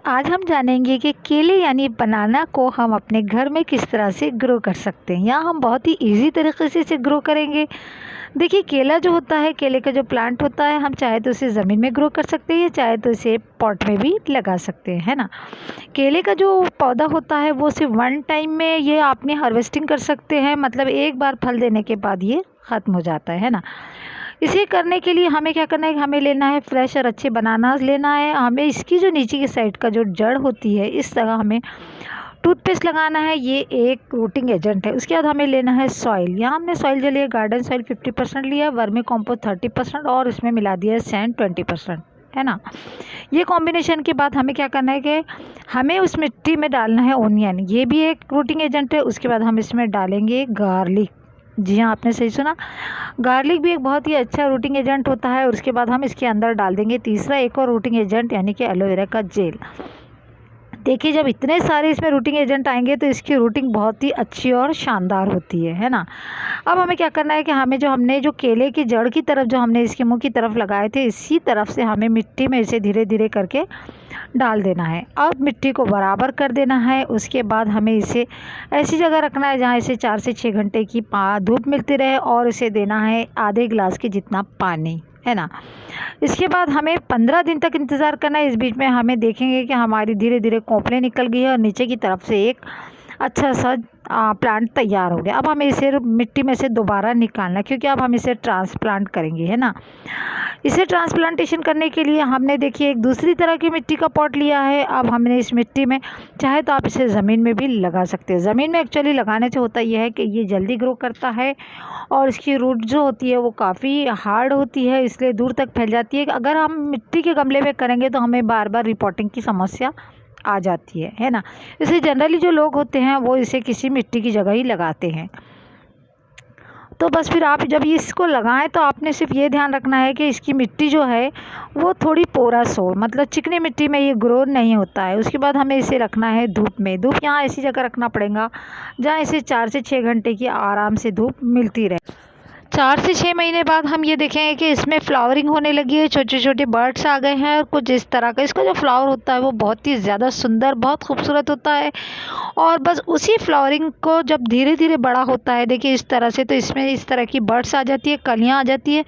आज हम जानेंगे कि केले यानी बनाना को हम अपने घर में किस तरह से ग्रो कर सकते हैं, या हम बहुत ही इजी तरीके से इसे ग्रो करेंगे। देखिए, केला जो होता है, केले का जो प्लांट होता है, हम चाहे तो इसे ज़मीन में ग्रो कर सकते हैं, या चाहे तो इसे पॉट में भी लगा सकते हैं, है ना। केले का जो पौधा होता है वो सिर्फ वन टाइम में ये आपने हार्वेस्टिंग कर सकते हैं, मतलब एक बार फल देने के बाद ये ख़त्म हो जाता है ना। इसे करने के लिए हमें क्या करना है, हमें लेना है फ्रेश और अच्छे बनानास लेना है। हमें इसकी जो नीचे की साइड का जो जड़ होती है, इस तरह हमें टूथपेस्ट लगाना है, ये एक रूटिंग एजेंट है। उसके बाद हमें लेना है सॉइल। यहाँ हमने सॉइल जो लिया, गार्डन सॉइल 50% लिया, वर्मी कॉम्पोस्ट 30% और इसमें मिला दिया है सैंड 20%, है ना। ये कॉम्बिनेशन के बाद हमें क्या करना है कि हमें उस मिट्टी में डालना है ओनियन, ये भी एक रूटिंग एजेंट है। उसके बाद हम इसमें डालेंगे गार्लिक। जी हाँ, आपने सही सुना, गार्लिक भी एक बहुत ही अच्छा रूटिंग एजेंट होता है। और उसके बाद हम इसके अंदर डाल देंगे तीसरा एक और रूटिंग एजेंट, यानी कि एलोवेरा का जेल। देखिए, जब इतने सारे इसमें रूटिंग एजेंट आएंगे तो इसकी रूटिंग बहुत ही अच्छी और शानदार होती है ना। अब हमें क्या करना है कि हमने जो केले की जड़ की तरफ जो हमने इसके मुंह की तरफ लगाए थे, इसी तरफ से हमें मिट्टी में इसे धीरे धीरे करके डाल देना है। अब मिट्टी को बराबर कर देना है। उसके बाद हमें इसे ऐसी जगह रखना है जहाँ इसे 4 से 6 घंटे की धूप मिलती रहे, और इसे देना है आधे गिलास के जितना पानी, है ना। इसके बाद हमें 15 दिन तक इंतज़ार करना है। इस बीच में हमें देखेंगे कि हमारी धीरे धीरे कोंपलें निकल गई है और नीचे की तरफ से एक अच्छा सा प्लांट तैयार हो गया। अब हमें इसे मिट्टी में से दोबारा निकालना है, क्योंकि अब हम इसे ट्रांसप्लांट करेंगे, है ना। इसे ट्रांसप्लांटेशन करने के लिए हमने देखिए एक दूसरी तरह की मिट्टी का पॉट लिया है। अब हमने इस मिट्टी में, चाहे तो आप इसे ज़मीन में भी लगा सकते हैं। ज़मीन में एक्चुअली लगाने से होता यह है कि ये जल्दी ग्रो करता है, और इसकी रूट जो होती है वो काफ़ी हार्ड होती है, इसलिए दूर तक फैल जाती है। अगर हम मिट्टी के गमले में करेंगे तो हमें बार बार रिपोर्टिंग की समस्या आ जाती है ना। इसलिए जनरली जो लोग होते हैं वो इसे किसी मिट्टी की जगह ही लगाते हैं। तो बस फिर आप जब इसको लगाएं तो आपने सिर्फ ये ध्यान रखना है कि इसकी मिट्टी जो है वो थोड़ी पोरस हो, मतलब चिकनी मिट्टी में ये ग्रो नहीं होता है। उसके बाद हमें इसे रखना है धूप में। धूप यहाँ ऐसी जगह रखना पड़ेगा जहाँ इसे 4 से 6 घंटे की आराम से धूप मिलती रहे। 4 से 6 महीने बाद हम ये देखेंगे कि इसमें फ्लावरिंग होने लगी है, छोटे छोटे बर्ड्स आ गए हैं, और कुछ इस तरह का इसका जो फ्लावर होता है वो बहुत ही ज़्यादा सुंदर, बहुत खूबसूरत होता है। और बस उसी फ्लावरिंग को जब धीरे धीरे बड़ा होता है, देखिए इस तरह से, तो इसमें इस तरह की बर्ड्स आ जाती है, कलियाँ आ जाती है।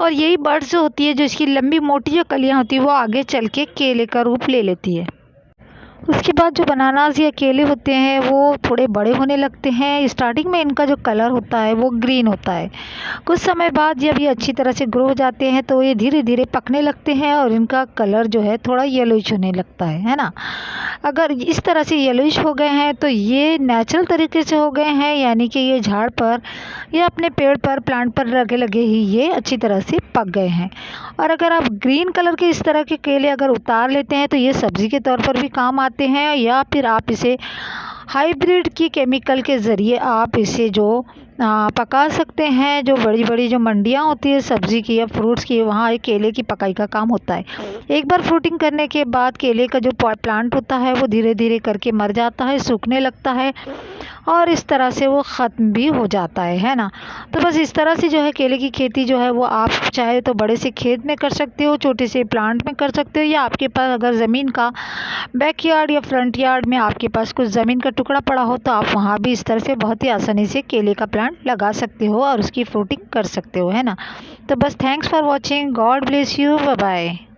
और यही बर्ड्स जो होती है, जो इसकी लंबी मोटी जो कलियाँ होती है, वो आगे चल के केले का रूप ले लेती है। उसके बाद जो बनानास या केले होते हैं वो थोड़े बड़े होने लगते हैं। स्टार्टिंग में इनका जो कलर होता है वो ग्रीन होता है। कुछ समय बाद जब ये अच्छी तरह से ग्रो हो जाते हैं तो ये धीरे धीरे पकने लगते हैं, और इनका कलर जो है थोड़ा येलोइश होने लगता है ना। अगर इस तरह से येलोइश हो गए हैं तो ये नेचुरल तरीके से हो गए हैं, यानी कि ये झाड़ पर या अपने पेड़ पर, प्लांट पर लगे लगे ही ये अच्छी तरह से पक गए हैं। और अगर आप ग्रीन कलर के इस तरह के केले अगर उतार लेते हैं तो ये सब्ज़ी के तौर पर भी काम आते हैं, या फिर आप इसे हाइब्रिड की केमिकल के ज़रिए आप इसे जो पका सकते हैं। जो बड़ी बड़ी जो मंडियाँ होती है सब्ज़ी की या फ्रूट्स की, वहाँ एक केले की पकाई का काम होता है। एक बार फ्रूटिंग करने के बाद केले का जो प्लांट होता है वो धीरे धीरे करके मर जाता है, सूखने लगता है, और इस तरह से वो ख़त्म भी हो जाता है ना। तो बस इस तरह से जो है केले की खेती जो है वो आप चाहे तो बड़े से खेत में कर सकते हो, छोटे से प्लांट में कर सकते हो, या आपके पास अगर ज़मीन का बैकयार्ड या फ्रंट यार्ड में आपके पास कुछ ज़मीन का टुकड़ा पड़ा हो तो आप वहाँ भी इस तरह से बहुत ही आसानी से केले का प्लांट लगा सकते हो और उसकी फ्रूटिंग कर सकते हो, है ना। तो बस thanks for watching, God bless you, bye bye.